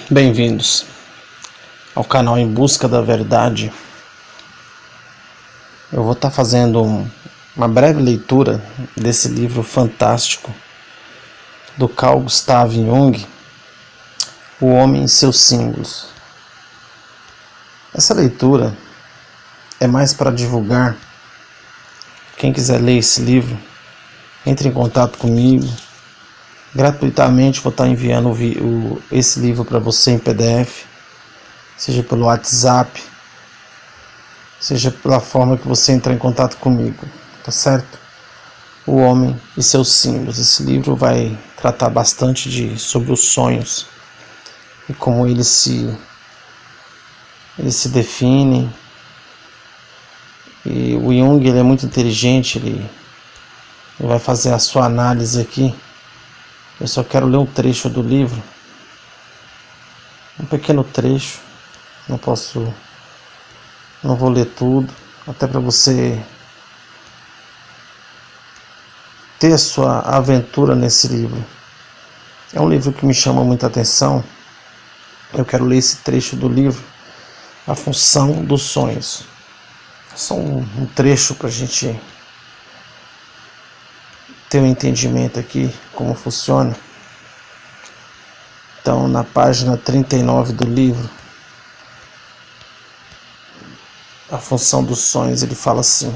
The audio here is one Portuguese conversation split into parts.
Bem-vindos ao canal Em Busca da Verdade. Eu vou estar fazendo uma breve leitura desse livro fantástico do Carl Gustav Jung, O Homem e seus Símbolos. Essa leitura é mais para divulgar. Quem quiser ler esse livro, entre em contato comigo. Gratuitamente vou estar enviando esse livro para você em PDF, seja pelo WhatsApp, seja pela forma que você entrar em contato comigo, tá certo? O Homem e seus Símbolos. Esse livro vai tratar bastante sobre os sonhos e como eles se definem. E o Jung, ele é muito inteligente, ele vai fazer a sua análise aqui. Eu só quero ler um trecho do livro, um pequeno trecho. Não vou ler tudo, até para você ter a sua aventura nesse livro. É um livro que me chama muita atenção. Eu quero ler esse trecho do livro, A Função dos Sonhos. É só um trecho para a gente ter um entendimento aqui como funciona. Então, na página 39 do livro, A Função dos Sonhos, ele fala assim: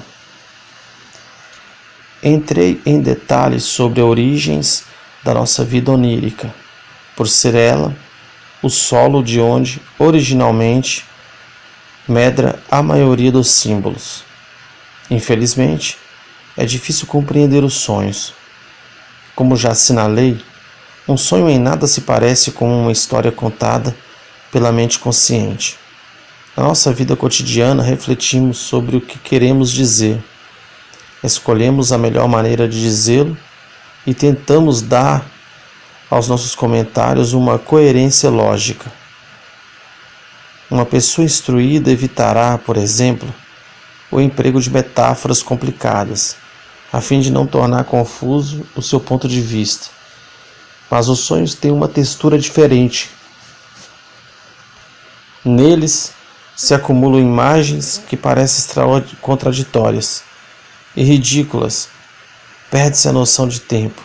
entrei em detalhes sobre as origens da nossa vida onírica, por ser ela o solo de onde originalmente medra a maioria dos símbolos. Infelizmente, é difícil compreender os sonhos. Como já assinalei, um sonho em nada se parece com uma história contada pela mente consciente. Na nossa vida cotidiana, refletimos sobre o que queremos dizer. Escolhemos a melhor maneira de dizê-lo e tentamos dar aos nossos comentários uma coerência lógica. Uma pessoa instruída evitará, por exemplo, o emprego de metáforas complicadas, a fim de não tornar confuso o seu ponto de vista. Mas os sonhos têm uma textura diferente. Neles se acumulam imagens que parecem contraditórias e ridículas. Perde-se a noção de tempo,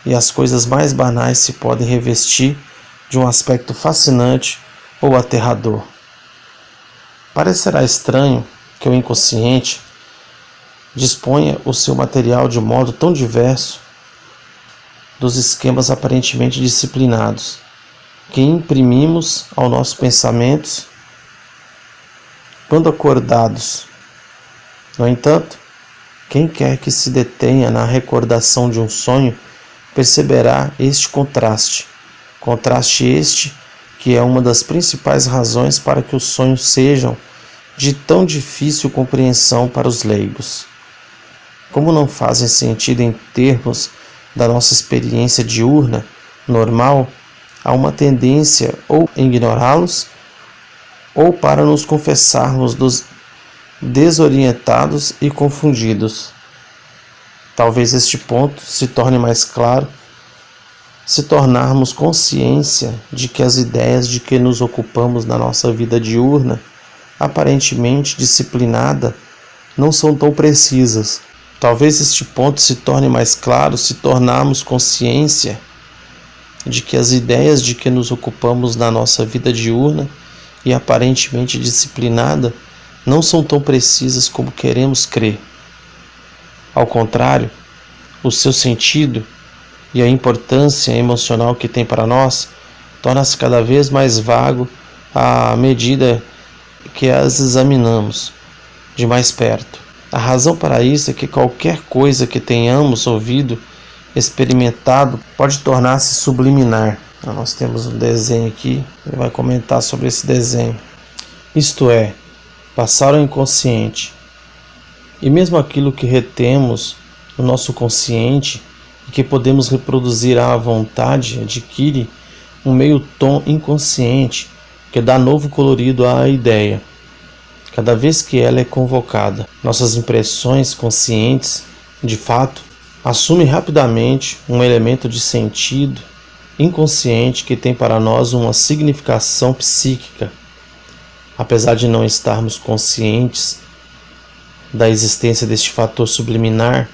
e as coisas mais banais se podem revestir de um aspecto fascinante ou aterrador. Parecerá estranho que o inconsciente disponha o seu material de modo tão diverso dos esquemas aparentemente disciplinados que imprimimos aos nossos pensamentos quando acordados. No entanto, quem quer que se detenha na recordação de um sonho perceberá este contraste este que é uma das principais razões para que os sonhos sejam de tão difícil compreensão para os leigos. Como não fazem sentido em termos da nossa experiência diurna normal, há uma tendência ou em ignorá-los ou para nos confessarmos dos desorientados e confundidos. Talvez este ponto se torne mais claro se tornarmos consciência de que as ideias de que nos ocupamos na nossa vida diurna, aparentemente disciplinada, não são tão precisas. Talvez este ponto se torne mais claro se tornarmos consciência de que as ideias de que nos ocupamos na nossa vida diurna e aparentemente disciplinada não são tão precisas como queremos crer. Ao contrário, o seu sentido e a importância emocional que tem para nós torna-se cada vez mais vago à medida que as examinamos de mais perto. A razão para isso é que qualquer coisa que tenhamos ouvido, experimentado, pode tornar-se subliminar. Nós temos um desenho aqui, ele vai comentar sobre esse desenho. Isto é, passar ao inconsciente. E mesmo aquilo que retemos no nosso consciente e que podemos reproduzir à vontade, adquire um meio tom inconsciente que dá novo colorido à ideia. Cada vez que ela é convocada, nossas impressões conscientes, de fato, assumem rapidamente um elemento de sentido inconsciente que tem para nós uma significação psíquica. Apesar de não estarmos conscientes da existência deste fator subliminar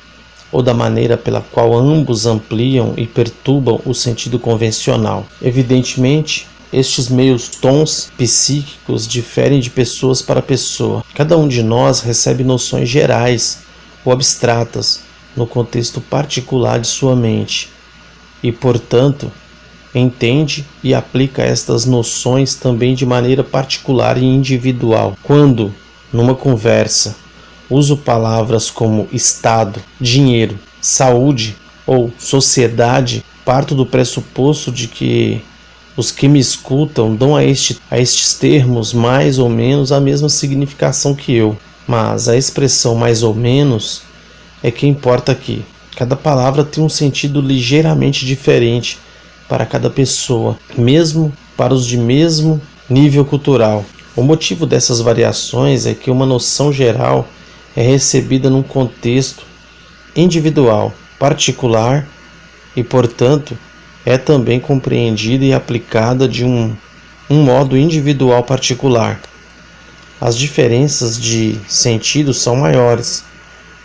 ou da maneira pela qual ambos ampliam e perturbam o sentido convencional. Evidentemente, estes meios tons psíquicos diferem de pessoas para pessoa. Cada um de nós recebe noções gerais ou abstratas no contexto particular de sua mente e, portanto, entende e aplica estas noções também de maneira particular e individual. Quando, numa conversa, uso palavras como Estado, dinheiro, saúde ou sociedade, parto do pressuposto de que os que me escutam dão a estes termos mais ou menos a mesma significação que eu. Mas a expressão mais ou menos é que importa aqui. Cada palavra tem um sentido ligeiramente diferente para cada pessoa, mesmo para os de mesmo nível cultural. O motivo dessas variações é que uma noção geral é recebida num contexto individual, particular e, portanto, é também compreendida e aplicada de um modo individual particular. As diferenças de sentido são maiores,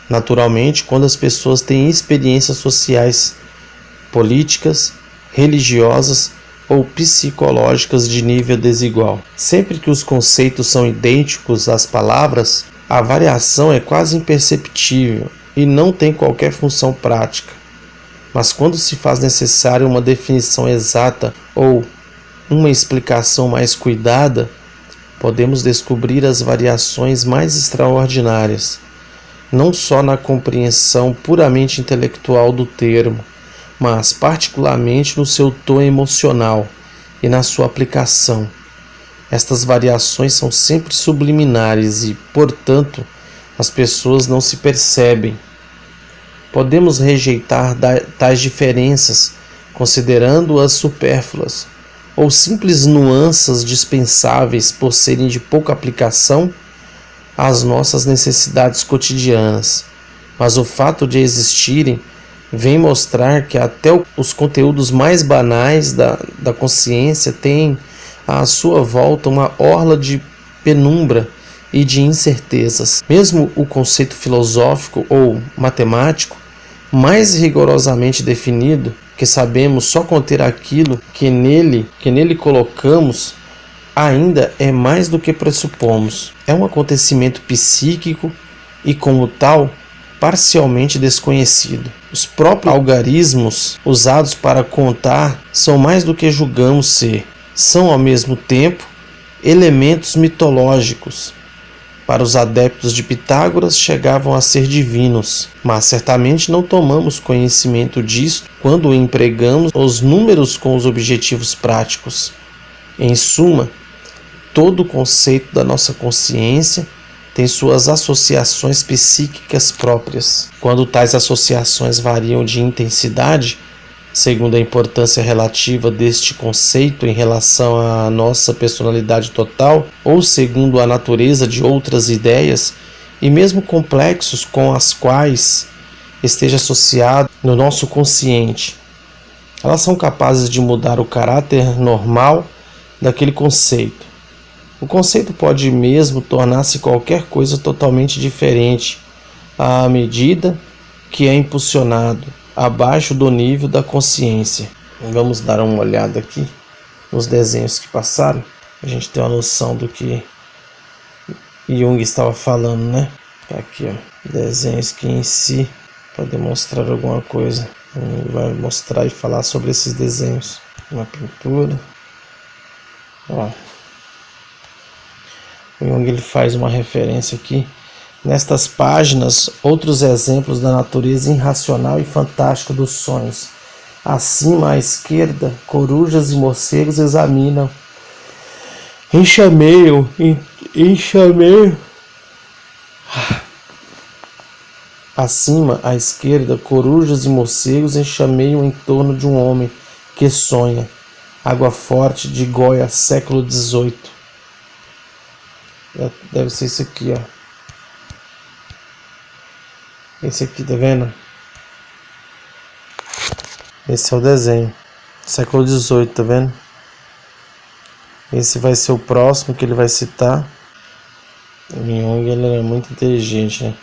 naturalmente, quando as pessoas têm experiências sociais, políticas, religiosas ou psicológicas de nível desigual. Sempre que os conceitos são idênticos às palavras, a variação é quase imperceptível e não tem qualquer função prática. Mas quando se faz necessária uma definição exata ou uma explicação mais cuidada, podemos descobrir as variações mais extraordinárias, não só na compreensão puramente intelectual do termo, mas particularmente no seu tom emocional e na sua aplicação. Estas variações são sempre subliminares e, portanto, as pessoas não se percebem. Podemos rejeitar tais diferenças, considerando-as supérfluas, ou simples nuances dispensáveis por serem de pouca aplicação às nossas necessidades cotidianas. Mas o fato de existirem vem mostrar que até os conteúdos mais banais da consciência têm à sua volta uma orla de penumbra e de incertezas. Mesmo o conceito filosófico ou matemático, mais rigorosamente definido, que sabemos só conter aquilo que nele colocamos, ainda é mais do que pressupomos. É um acontecimento psíquico e, como tal, parcialmente desconhecido. Os próprios algarismos usados para contar são mais do que julgamos ser. São, ao mesmo tempo, elementos mitológicos. Para os adeptos de Pitágoras, chegavam a ser divinos, mas certamente não tomamos conhecimento disto quando empregamos os números com os objetivos práticos. Em suma, todo o conceito da nossa consciência tem suas associações psíquicas próprias. Quando tais associações variam de intensidade, segundo a importância relativa deste conceito em relação à nossa personalidade total, ou segundo a natureza de outras ideias, e mesmo complexos com as quais esteja associado no nosso consciente, elas são capazes de mudar o caráter normal daquele conceito. O conceito pode mesmo tornar-se qualquer coisa totalmente diferente à medida que é impulsionado abaixo do nível da consciência. Vamos dar uma olhada aqui nos desenhos que passaram, a gente tem uma noção do que Jung estava falando, né? Aqui, ó, desenhos que em si para demonstrar alguma coisa. Ele vai mostrar e falar sobre esses desenhos. Uma pintura. Ó. O Jung ele faz uma referência aqui. Nestas páginas, outros exemplos da natureza irracional e fantástica dos sonhos. Acima à esquerda, corujas e morcegos examinam, enxameiam. Acima à esquerda, corujas e morcegos enxameiam em torno de um homem que sonha. Água Forte, de Goya, século XVIII. Deve ser isso aqui, ó. Esse aqui, tá vendo? Esse é o desenho. Século XVIII, tá vendo? Esse vai ser o próximo que ele vai citar. O Jung, ele é muito inteligente, né?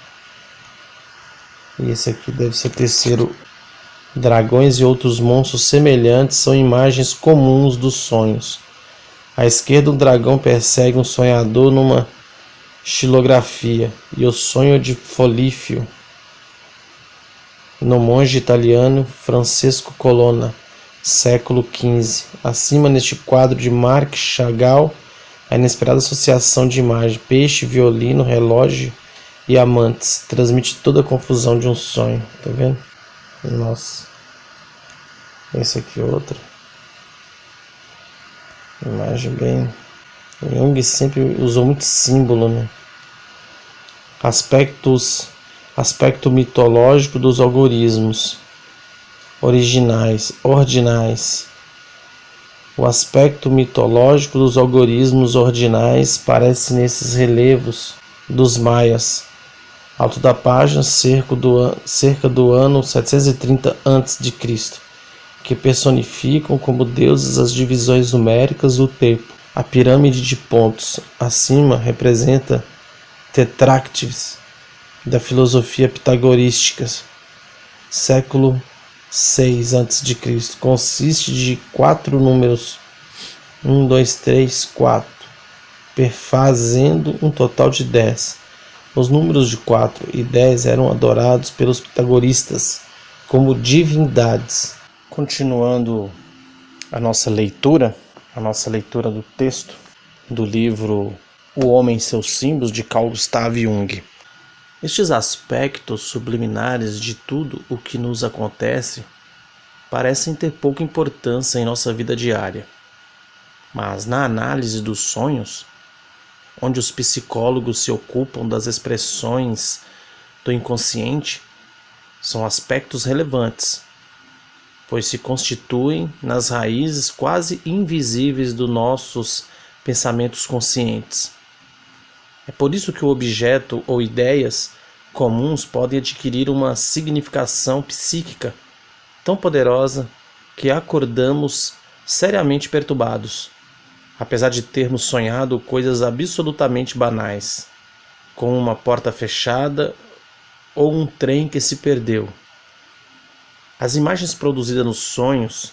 E esse aqui deve ser o terceiro. Dragões e outros monstros semelhantes são imagens comuns dos sonhos. À esquerda, um dragão persegue um sonhador numa xilografia, e o sonho de Folífio, no monge italiano Francesco Colonna, século XV. Acima, neste quadro de Marc Chagall, a inesperada associação de imagem, peixe, violino, relógio e amantes, transmite toda a confusão de um sonho. Tá vendo? Nossa. Esse aqui é outro. Imagem bem... Jung sempre usou muito símbolo, né? Aspecto mitológico dos algoritmos ordinais. O aspecto mitológico dos algoritmos ordinais parece nesses relevos dos maias. Alto da página, cerca do ano 730 a.C., que personificam como deuses as divisões numéricas do tempo. A pirâmide de pontos acima representa Tetrácteis da filosofia pitagorística, século 6 a.C. Consiste de 4 números, 1, 2, 3, 4, perfazendo um total de 10. Os números de 4 e 10 eram adorados pelos pitagoristas como divindades. Continuando a nossa leitura do texto do livro O Homem e seus Símbolos, de Carl Gustav Jung. Estes aspectos subliminares de tudo o que nos acontece parecem ter pouca importância em nossa vida diária. Mas na análise dos sonhos, onde os psicólogos se ocupam das expressões do inconsciente, são aspectos relevantes, pois se constituem nas raízes quase invisíveis dos nossos pensamentos conscientes. É por isso que o objeto ou ideias comuns podem adquirir uma significação psíquica tão poderosa que acordamos seriamente perturbados, apesar de termos sonhado coisas absolutamente banais, como uma porta fechada ou um trem que se perdeu. As imagens produzidas nos sonhos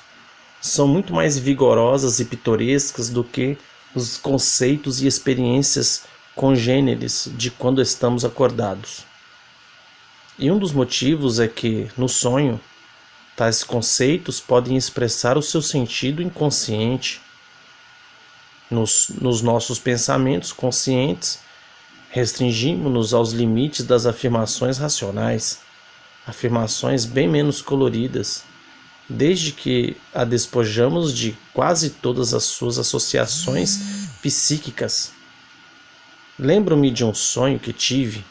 são muito mais vigorosas e pitorescas do que os conceitos e experiências congêneres de quando estamos acordados. E um dos motivos é que, no sonho, tais conceitos podem expressar o seu sentido inconsciente. Nos nossos pensamentos conscientes, restringimos-nos aos limites das afirmações racionais, afirmações bem menos coloridas, desde que a despojamos de quase todas as suas associações psíquicas. Lembro-me de um sonho que tive.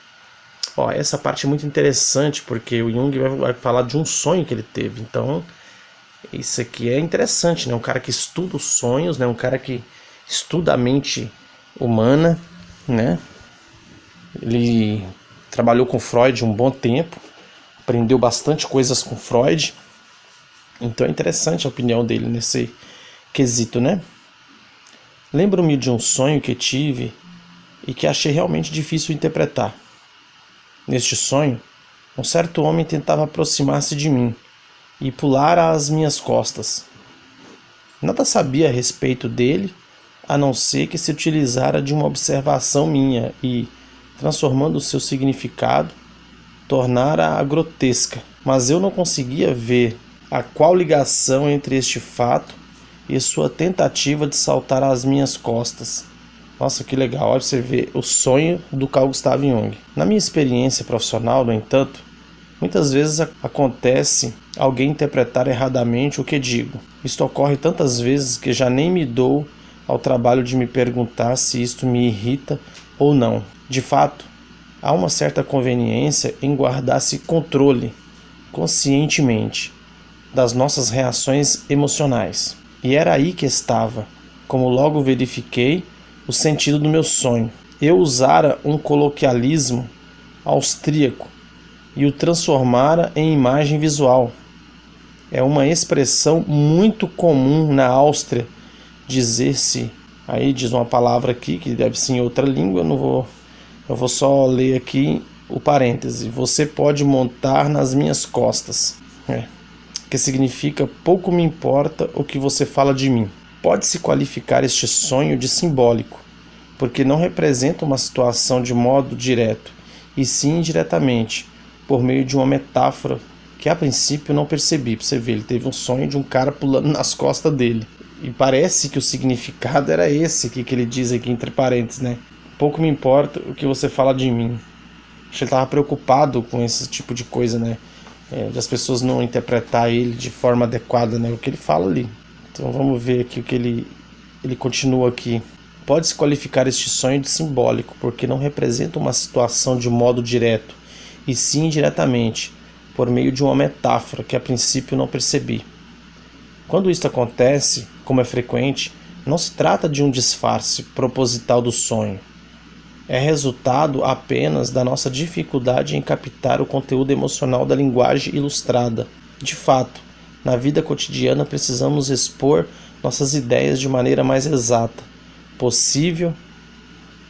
Essa parte é muito interessante, porque o Jung vai falar de um sonho que ele teve. Então, isso aqui é interessante, né? Um cara que estuda os sonhos, né? Um cara que estuda a mente humana, né? Ele trabalhou com Freud um bom tempo, aprendeu bastante coisas com Freud. Então é interessante a opinião dele nesse quesito, né? Lembro-me de um sonho que tive e que achei realmente difícil interpretar. Neste sonho, um certo homem tentava aproximar-se de mim e pular às minhas costas. Nada sabia a respeito dele, a não ser que se utilizara de uma observação minha e, transformando o seu significado, tornara-a grotesca. Mas eu não conseguia ver a qual ligação entre este fato e sua tentativa de saltar às minhas costas. Nossa, que legal, olha você ver o sonho do Carl Gustav Jung. Na minha experiência profissional, no entanto, muitas vezes acontece alguém interpretar erradamente o que digo. Isto ocorre tantas vezes que já nem me dou ao trabalho de me perguntar se isto me irrita ou não. De fato, há uma certa conveniência em guardar-se controle, conscientemente, das nossas reações emocionais. E era aí que estava, como logo verifiquei, o sentido do meu sonho. Eu usara um coloquialismo austríaco e o transformara em imagem visual. É uma expressão muito comum na Áustria dizer-se, aí diz uma palavra aqui que deve ser em outra língua, eu vou só ler aqui o parêntese. Você pode montar nas minhas costas. Que significa pouco me importa o que você fala de mim. Pode-se qualificar este sonho de simbólico, porque não representa uma situação de modo direto, e sim indiretamente, por meio de uma metáfora que a princípio não percebi. Pra você ver, ele teve um sonho de um cara pulando nas costas dele. E parece que o significado era esse que ele diz aqui entre parênteses, né? Pouco me importa o que você fala de mim. Acho que ele estava preocupado com esse tipo de coisa, né? De as pessoas não interpretar ele de forma adequada, né? O que ele fala ali. Então vamos ver aqui o que ele continua aqui. Pode-se qualificar este sonho de simbólico, porque não representa uma situação de modo direto, e sim indiretamente, por meio de uma metáfora que a princípio não percebi. Quando isto acontece, como é frequente, não se trata de um disfarce proposital do sonho. É resultado apenas da nossa dificuldade em captar o conteúdo emocional da linguagem ilustrada. De fato, na vida cotidiana precisamos expor nossas ideias de maneira mais exata possível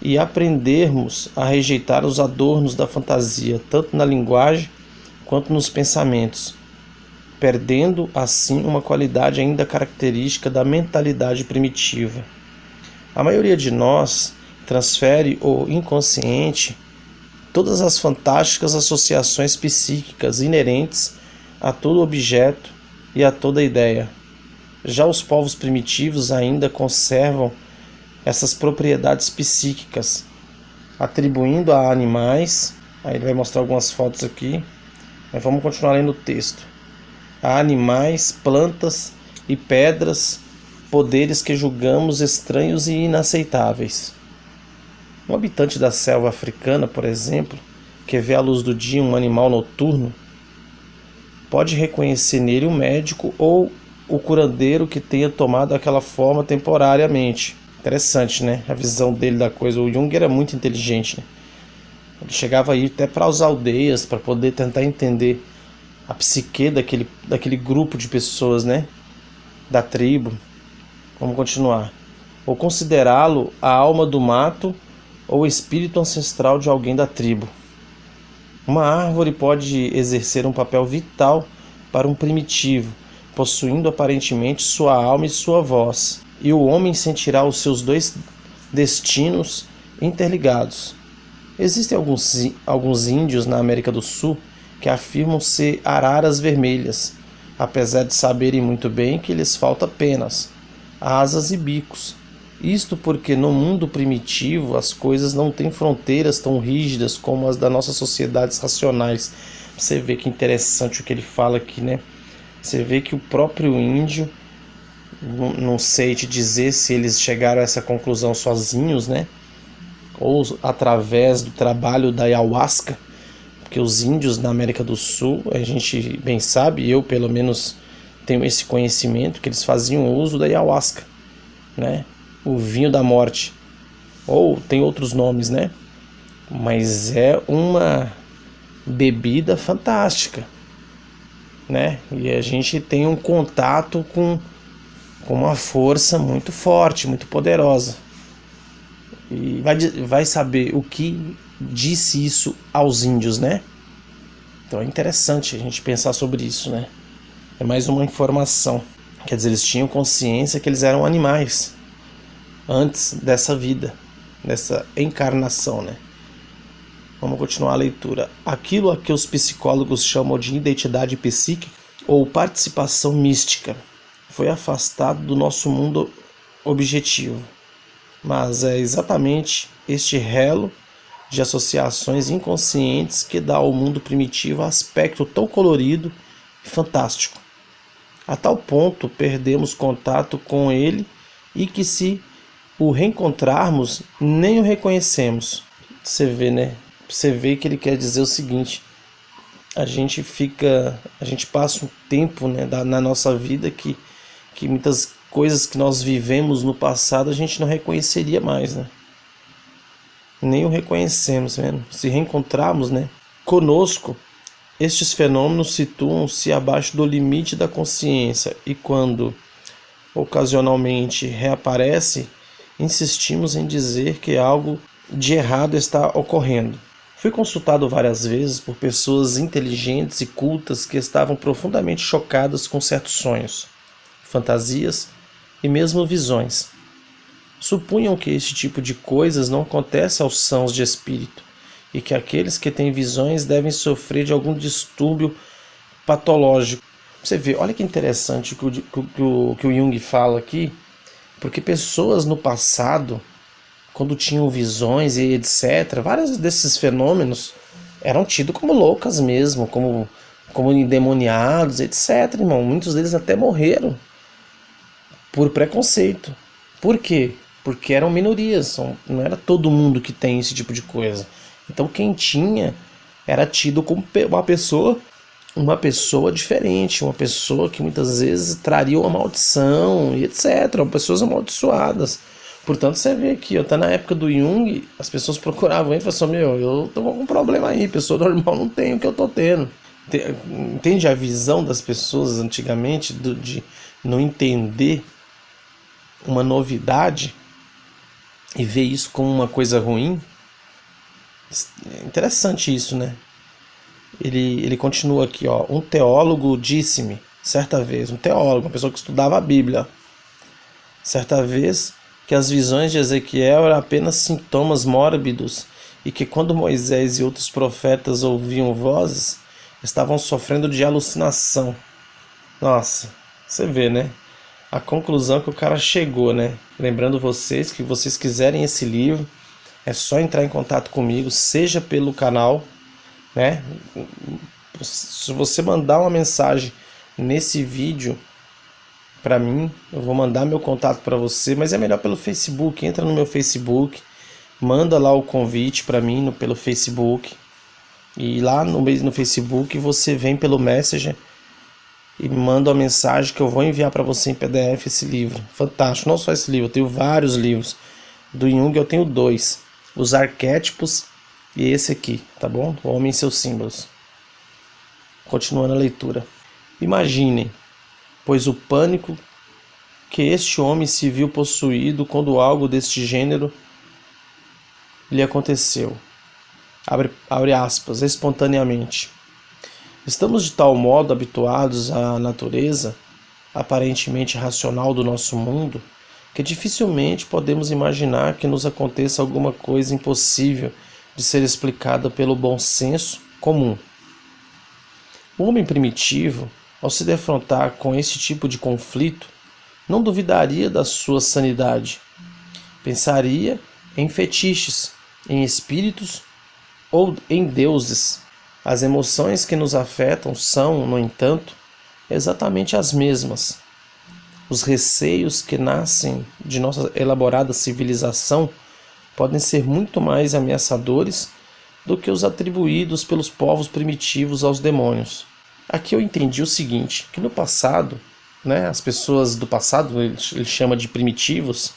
e aprendermos a rejeitar os adornos da fantasia, tanto na linguagem quanto nos pensamentos, perdendo assim uma qualidade ainda característica da mentalidade primitiva. A maioria de nós transfere o inconsciente todas as fantásticas associações psíquicas inerentes a todo objeto e a toda ideia. Já os povos primitivos ainda conservam essas propriedades psíquicas, atribuindo a animais, aí ele vai mostrar algumas fotos aqui, mas vamos continuar lendo o texto, a animais, plantas e pedras, poderes que julgamos estranhos e inaceitáveis. Um habitante da selva africana, por exemplo, que vê à luz do dia um animal noturno, pode reconhecer nele o médico ou o curandeiro que tenha tomado aquela forma temporariamente. Interessante, né? A visão dele da coisa. O Jung era muito inteligente, né? Ele chegava aí até para as aldeias para poder tentar entender a psique daquele grupo de pessoas, né? Da tribo. Vamos continuar. Ou considerá-lo a alma do mato ou o espírito ancestral de alguém da tribo. Uma árvore pode exercer um papel vital para um primitivo, possuindo aparentemente sua alma e sua voz, e o homem sentirá os seus dois destinos interligados. Existem alguns índios na América do Sul que afirmam ser araras vermelhas, apesar de saberem muito bem que lhes falta penas, asas e bicos. Isto porque no mundo primitivo as coisas não têm fronteiras tão rígidas como as das nossas sociedades racionais. Você vê que interessante o que ele fala aqui, né? Você vê que o próprio índio, não sei te dizer se eles chegaram a essa conclusão sozinhos, né? Ou através do trabalho da ayahuasca, porque os índios na América do Sul, a gente bem sabe, eu pelo menos tenho esse conhecimento, que eles faziam uso da ayahuasca, né? O vinho da morte, ou tem outros nomes, né? Mas é uma bebida fantástica, né? E a gente tem um contato com uma força muito forte, muito poderosa. E vai saber o que disse isso aos índios, né? Então é interessante a gente pensar sobre isso, né? É mais uma informação. Quer dizer, eles tinham consciência que eles eram animais antes dessa vida, dessa encarnação, né? Vamos continuar a leitura. Aquilo a que os psicólogos chamam de identidade psíquica ou participação mística foi afastado do nosso mundo objetivo, mas é exatamente este relo de associações inconscientes que dá ao mundo primitivo aspecto tão colorido e fantástico. A tal ponto perdemos contato com ele e que se o reencontrarmos nem o reconhecemos. Você vê, né? Você vê que ele quer dizer o seguinte: a gente passa um tempo, né, na nossa vida que muitas coisas que nós vivemos no passado a gente não reconheceria mais, né? Nem o reconhecemos, né? Se reencontrarmos, né, conosco, Estes fenômenos situam-se abaixo do limite da consciência e quando ocasionalmente reaparece, insistimos em dizer que algo de errado está ocorrendo. Fui consultado várias vezes por pessoas inteligentes e cultas que estavam profundamente chocadas com certos sonhos, fantasias e mesmo visões. Supunham que esse tipo de coisas não acontece aos sãos de espírito e que aqueles que têm visões devem sofrer de algum distúrbio patológico. Você vê, olha que interessante o que o Jung fala aqui, porque pessoas no passado, quando tinham visões e etc., vários desses fenômenos eram tidos como loucas mesmo, como endemoniados, etc., irmão. Muitos deles até morreram por preconceito. Por quê? Porque eram minorias, não era todo mundo que tem esse tipo de coisa. Então quem tinha era tido como uma pessoa diferente, uma pessoa que muitas vezes traria uma maldição e etc. Pessoas amaldiçoadas. Portanto, você vê aqui, tá na época do Jung, as pessoas procuravam ele e falavam assim, eu tô com algum problema aí, pessoa normal não tem o que eu tô tendo. Entende a visão das pessoas antigamente de não entender uma novidade e ver isso como uma coisa ruim? É interessante isso, né? Ele continua aqui, ó. Um teólogo disse-me, certa vez, um teólogo, uma pessoa que estudava a Bíblia, certa vez, que as visões de Ezequiel eram apenas sintomas mórbidos e que quando Moisés e outros profetas ouviam vozes, estavam sofrendo de alucinação. Nossa, você vê, né? A conclusão que o cara chegou, né? Lembrando vocês que vocês quiserem esse livro, é só entrar em contato comigo, seja pelo canal, né? Se você mandar uma mensagem nesse vídeo para mim, eu vou mandar meu contato para você, mas é melhor pelo Facebook. Entra no meu Facebook, manda lá o convite para mim pelo Facebook, e lá no Facebook você vem pelo Messenger e manda uma mensagem que eu vou enviar para você em PDF esse livro. Fantástico, não só esse livro, eu tenho vários livros. Do Jung eu tenho 2, Os Arquétipos e esse aqui, tá bom? O Homem e seus Símbolos. Continuando a leitura. Imaginem, pois o pânico que este homem se viu possuído quando algo deste gênero lhe aconteceu. Abre aspas, espontaneamente. Estamos de tal modo habituados à natureza, aparentemente racional do nosso mundo, que dificilmente podemos imaginar que nos aconteça alguma coisa impossível de ser explicada pelo bom senso comum. O homem primitivo, ao se defrontar com esse tipo de conflito, não duvidaria da sua sanidade. Pensaria em fetiches, em espíritos ou em deuses. As emoções que nos afetam são, no entanto, exatamente as mesmas. Os receios que nascem de nossa elaborada civilização podem ser muito mais ameaçadores do que os atribuídos pelos povos primitivos aos demônios. Aqui eu entendi o seguinte, que no passado, né, as pessoas do passado, ele chama de primitivos,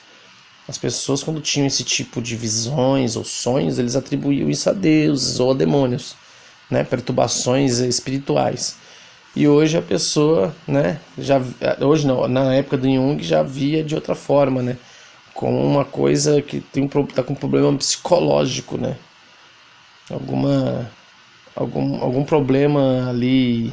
as pessoas quando tinham esse tipo de visões ou sonhos, eles atribuíam isso a deuses ou a demônios, né, perturbações espirituais. E hoje a pessoa, né, hoje não, na época do Jung já via de outra forma, né, como uma coisa que tá com um problema psicológico, né, algum problema ali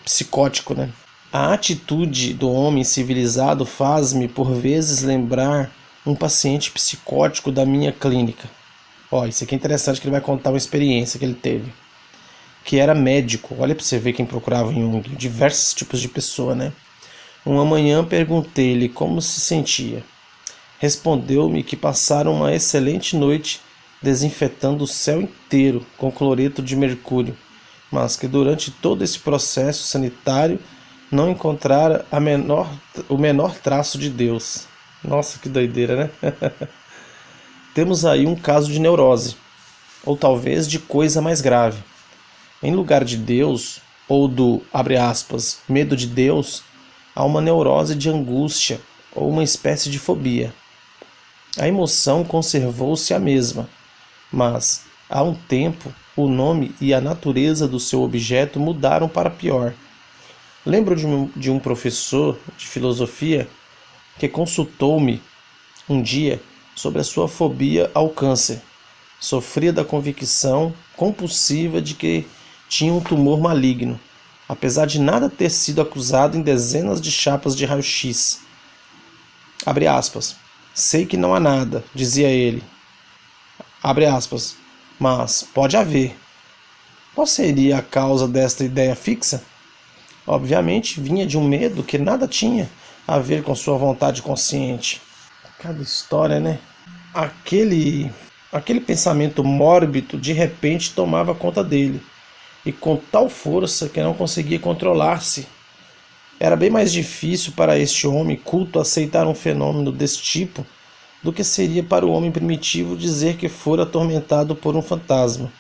psicótico, né. A atitude do homem civilizado faz-me por vezes lembrar um paciente psicótico da minha clínica. Ó, isso aqui é interessante, que ele vai contar uma experiência que ele teve, que era médico. Olha para você ver quem procurava em Jung, diversos tipos de pessoa, né? Uma manhã perguntei-lhe como se sentia. Respondeu-me que passara uma excelente noite desinfetando o céu inteiro com cloreto de mercúrio, mas que durante todo esse processo sanitário não encontrara o menor traço de Deus. Nossa, que doideira, né? Temos aí um caso de neurose, ou talvez de coisa mais grave. Em lugar de Deus, ou do, abre aspas, medo de Deus, há uma neurose de angústia, ou uma espécie de fobia. A emoção conservou-se a mesma, mas Há um tempo, o nome e a natureza do seu objeto mudaram para pior. Lembro de um professor de filosofia que consultou-me um dia sobre a sua fobia ao câncer. Sofria da convicção compulsiva de que tinha um tumor maligno, apesar de nada ter sido acusado em dezenas de chapas de raio-x. Abre aspas. Sei que não há nada, dizia ele. Abre aspas. Mas pode haver. Qual seria a causa desta ideia fixa? Obviamente vinha de um medo que nada tinha a ver com sua vontade consciente. Cada história, né? Aquele pensamento mórbido de repente tomava conta dele, e com tal força que não conseguia controlar-se. Era bem mais difícil para este homem culto aceitar um fenômeno desse tipo do que seria para o homem primitivo dizer que fora atormentado por um fantasma.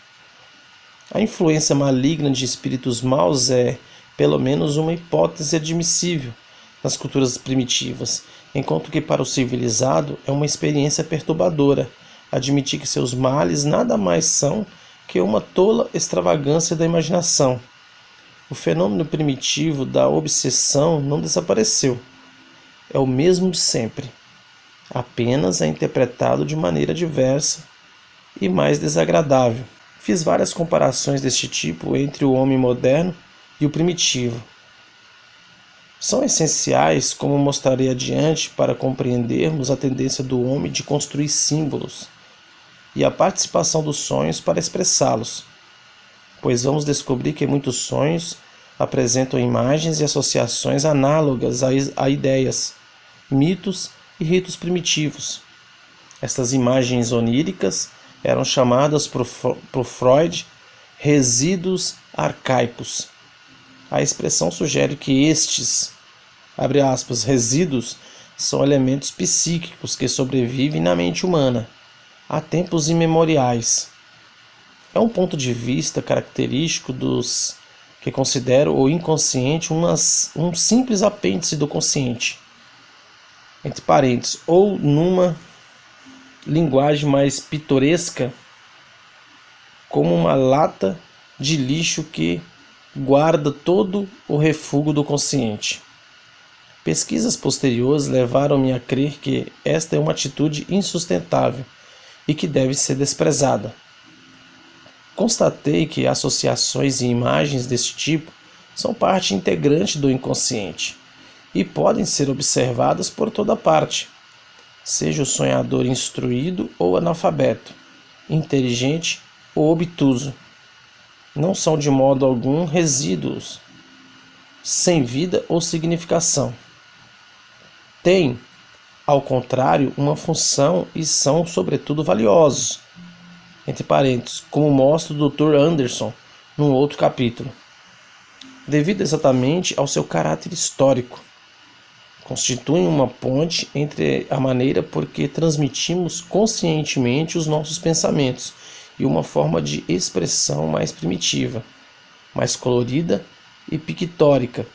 A influência maligna de espíritos maus é, pelo menos, uma hipótese admissível nas culturas primitivas, enquanto que para o civilizado é uma experiência perturbadora admitir que seus males nada mais são que uma tola extravagância da imaginação. O fenômeno primitivo da obsessão não desapareceu. É o mesmo de sempre. Apenas é interpretado de maneira diversa e mais desagradável. Fiz várias comparações deste tipo entre o homem moderno e o primitivo. São essenciais, como mostrarei adiante, para compreendermos a tendência do homem de construir símbolos e a participação dos sonhos para expressá-los, pois vamos descobrir que muitos sonhos apresentam imagens e associações análogas a ideias, mitos e ritos primitivos. Estas imagens oníricas eram chamadas por Freud resíduos arcaicos. A expressão sugere que estes, abre aspas, resíduos são elementos psíquicos que sobrevivem na mente humana há tempos imemoriais. É um ponto de vista característico dos que consideram o inconsciente um simples apêndice do consciente, entre parênteses, ou numa linguagem mais pitoresca, como uma lata de lixo que guarda todo o refúgio do consciente. Pesquisas posteriores levaram-me a crer que esta é uma atitude insustentável e que deve ser desprezada. Constatei que associações e imagens deste tipo são parte integrante do inconsciente e podem ser observadas por toda parte, seja o sonhador instruído ou analfabeto, inteligente ou obtuso. Não são de modo algum resíduos, sem vida ou significação. Têm, ao contrário, uma função e são, sobretudo, valiosos, entre parênteses, como mostra o Dr. Anderson num outro capítulo, devido exatamente ao seu caráter histórico. Constituem uma ponte entre a maneira por que transmitimos conscientemente os nossos pensamentos e uma forma de expressão mais primitiva, mais colorida e pictórica.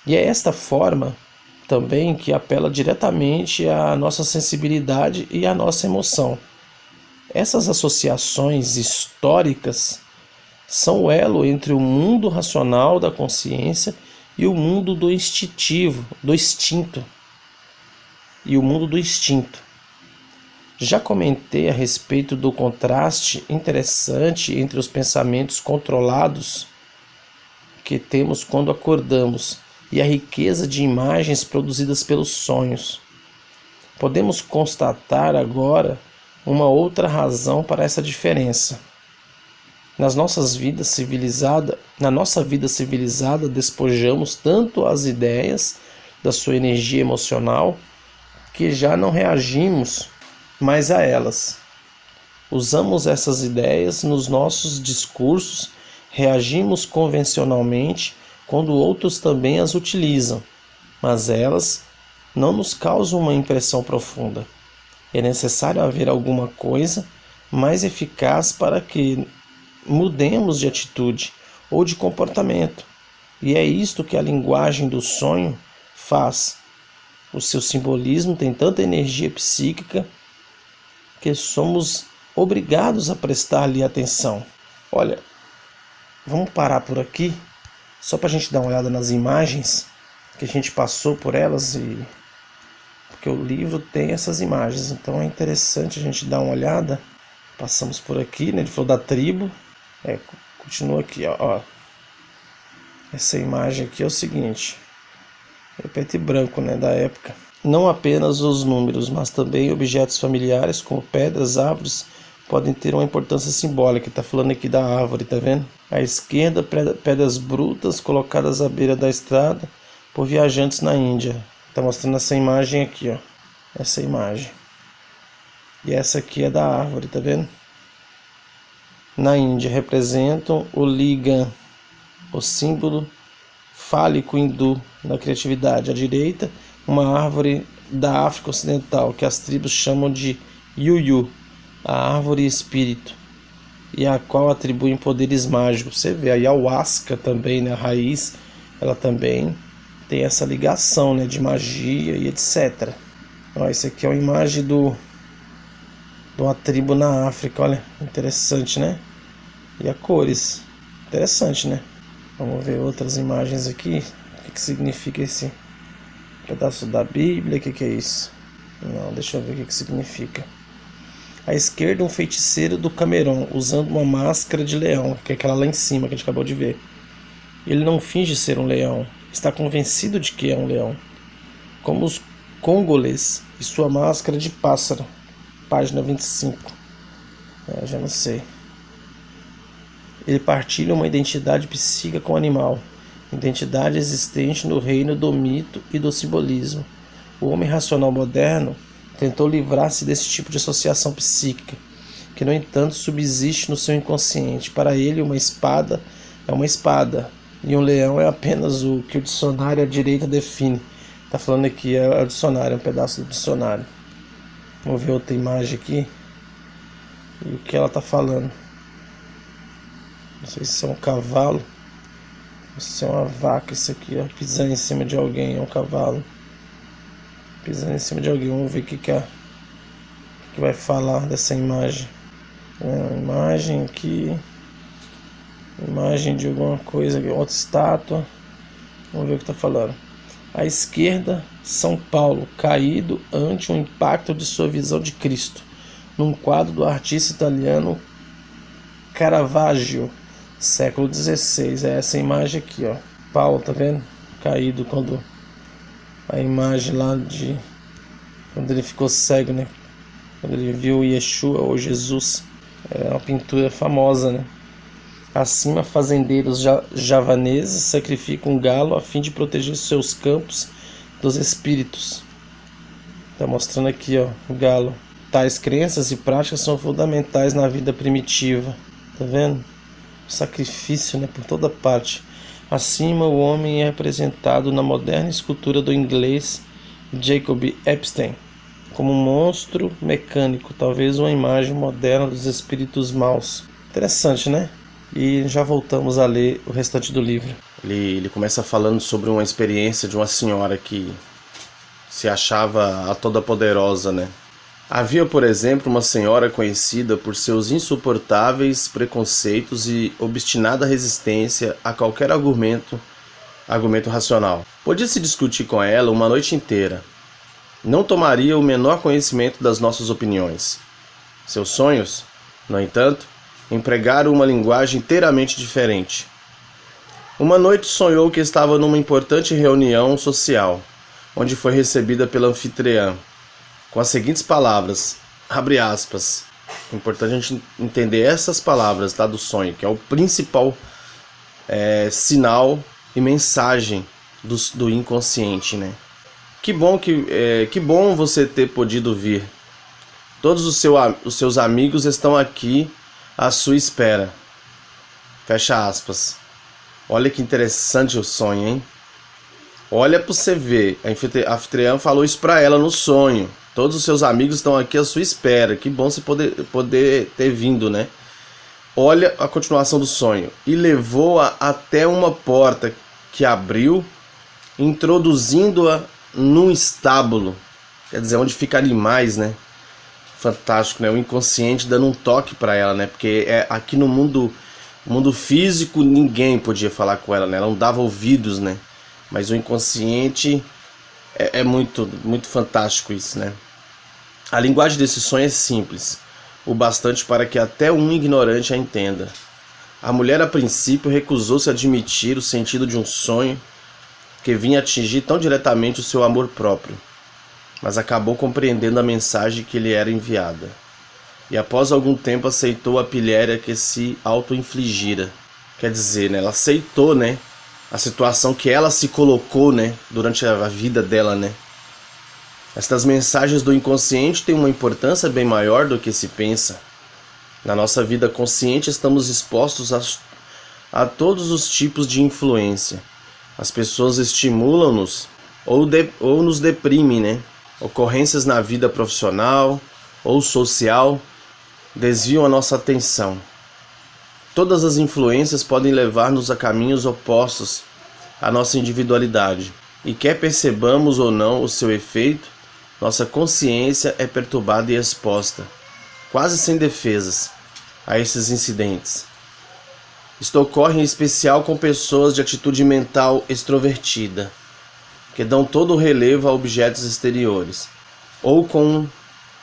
E é esta forma também que apela diretamente à nossa sensibilidade e à nossa emoção. Essas associações históricas são o elo entre o mundo racional da consciência e o mundo do instintivo, do instinto. E o mundo do instinto. Já comentei a respeito do contraste interessante entre os pensamentos controlados que temos quando acordamos e a riqueza de imagens produzidas pelos sonhos. Podemos constatar agora uma outra razão para essa diferença. Na nossa vida civilizada, despojamos tanto as ideias da sua energia emocional que já não reagimos mais a elas. Usamos essas ideias nos nossos discursos, reagimos convencionalmente quando outros também as utilizam, mas elas não nos causam uma impressão profunda. É necessário haver alguma coisa mais eficaz para que mudemos de atitude ou de comportamento. E é isto que a linguagem do sonho faz. O seu simbolismo tem tanta energia psíquica que somos obrigados a prestar-lhe atenção. Olha, vamos parar por aqui, só para a gente dar uma olhada nas imagens, que a gente passou por elas, porque o livro tem essas imagens, então é interessante a gente dar uma olhada. Passamos por aqui, né? Ele falou da tribo, continua aqui, ó. Essa imagem aqui é o seguinte, é preto e branco, né, da época. Não apenas os números, mas também objetos familiares, como pedras, árvores, podem ter uma importância simbólica. Está falando aqui da árvore, tá vendo? À esquerda, pedras brutas colocadas à beira da estrada por viajantes na Índia. Está mostrando essa imagem aqui, ó. Essa imagem. E essa aqui é da árvore, tá vendo? Na Índia representam o lingam, o símbolo fálico hindu da criatividade. À direita, uma árvore da África Ocidental, que as tribos chamam de Yuyu, a árvore espírito, e a qual atribuem poderes mágicos. Você vê a ayahuasca também, né, a raiz, ela também tem essa ligação, né, de magia e etc. Ó, esse aqui é uma imagem de uma tribo na África, olha, interessante, né? E as cores, interessante, né? Vamos ver outras imagens aqui. O que significa esse pedaço da Bíblia? O que é isso? Não, deixa eu ver o que significa. À esquerda, um feiticeiro do Camerão, usando uma máscara de leão, que é aquela lá em cima que a gente acabou de ver. Ele não finge ser um leão, está convencido de que é um leão. Como os congolês e sua máscara de pássaro. Página 25. Já não sei. Ele partilha uma identidade psíquica com o animal, identidade existente no reino do mito e do simbolismo. O homem racional moderno tentou livrar-se desse tipo de associação psíquica, que no entanto subsiste no seu inconsciente. Para ele, uma espada é uma espada, e um leão é apenas o que o dicionário à direita define. Está falando aqui, é o dicionário, é um pedaço do dicionário. Vamos ver outra imagem aqui, e o que ela está falando. Não sei se é um cavalo, ou se é uma vaca. Isso aqui, ó, pisando em cima de alguém, é um cavalo pisando em cima de alguém. Vamos ver o que vai falar dessa imagem. Uma imagem aqui, imagem de alguma coisa, outra estátua. Vamos ver o que está falando. À esquerda, São Paulo, caído ante o impacto de sua visão de Cristo, num quadro do artista italiano Caravaggio, século XVI. É essa imagem aqui, ó. Paulo, tá vendo? Caído, quando a imagem lá de quando ele ficou cego, né? Quando ele viu Yeshua ou Jesus. É uma pintura famosa, né? Acima, fazendeiros javaneses sacrificam um galo a fim de proteger seus campos dos espíritos. Tá mostrando aqui, ó, o galo. Tais crenças e práticas são fundamentais na vida primitiva. Tá vendo? Sacrifício, né, por toda parte. Acima, o homem é representado na moderna escultura do inglês Jacob Epstein como um monstro mecânico, talvez uma imagem moderna dos espíritos maus. Interessante, né? E já voltamos a ler o restante do livro. Ele começa falando sobre uma experiência de uma senhora que se achava a toda poderosa, né? Havia, por exemplo, uma senhora conhecida por seus insuportáveis preconceitos e obstinada resistência a qualquer argumento racional. Podia-se discutir com ela uma noite inteira. Não tomaria o menor conhecimento das nossas opiniões. Seus sonhos, no entanto, empregaram uma linguagem inteiramente diferente. Uma noite sonhou que estava numa importante reunião social, onde foi recebida pela anfitriã, com as seguintes palavras, abre aspas. É importante a gente entender essas palavras, tá, do sonho, que é o principal sinal e mensagem do inconsciente, né? Que bom você ter podido vir. Todos os seus amigos estão aqui à sua espera. Fecha aspas. Olha que interessante o sonho, hein? Olha para você ver. A anfitriã falou isso para ela no sonho. Todos os seus amigos estão aqui à sua espera. Que bom você poder ter vindo, né? Olha a continuação do sonho. E levou-a até uma porta que abriu, introduzindo-a num estábulo. Quer dizer, onde fica animais, né? fantástico, né? O inconsciente dando um toque para ela, né? Porque aqui no mundo físico ninguém podia falar com ela, né? Ela não dava ouvidos, né? Mas o inconsciente é muito, muito fantástico isso, né? A linguagem desse sonho é simples, o bastante para que até um ignorante a entenda. A mulher, a princípio, recusou-se a admitir o sentido de um sonho que vinha atingir tão diretamente o seu amor próprio, mas acabou compreendendo a mensagem que lhe era enviada. E após algum tempo aceitou a pilhéria que se auto-infligira. Quer dizer, né, ela aceitou, né, a situação que ela se colocou, né, durante a vida dela, né. Estas mensagens do inconsciente têm uma importância bem maior do que se pensa. Na nossa vida consciente estamos expostos a todos os tipos de influência. As pessoas estimulam-nos ou nos deprimem, né? Ocorrências na vida profissional ou social desviam a nossa atenção. Todas as influências podem levar-nos a caminhos opostos à nossa individualidade. E quer percebamos ou não o seu efeito, nossa consciência é perturbada e exposta, quase sem defesas, a esses incidentes. Isto ocorre em especial com pessoas de atitude mental extrovertida, que dão todo o relevo a objetos exteriores, ou com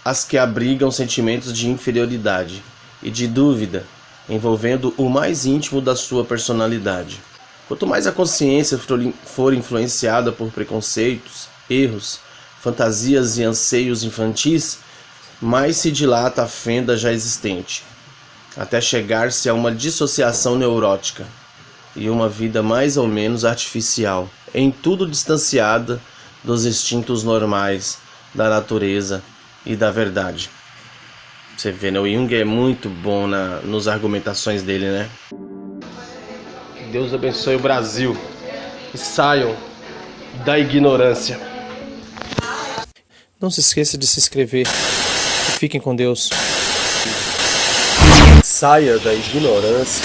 as que abrigam sentimentos de inferioridade e de dúvida, envolvendo o mais íntimo da sua personalidade. Quanto mais a consciência for influenciada por preconceitos, erros, fantasias e anseios infantis, mais se dilata a fenda já existente, até chegar-se a uma dissociação neurótica e uma vida mais ou menos artificial, em tudo distanciada dos instintos normais da natureza e da verdade. Você vê, né? O Jung é muito bom nas argumentações dele, né? Deus abençoe o Brasil e saiam da ignorância. Não se esqueça de se inscrever e fiquem com Deus. Saia da ignorância.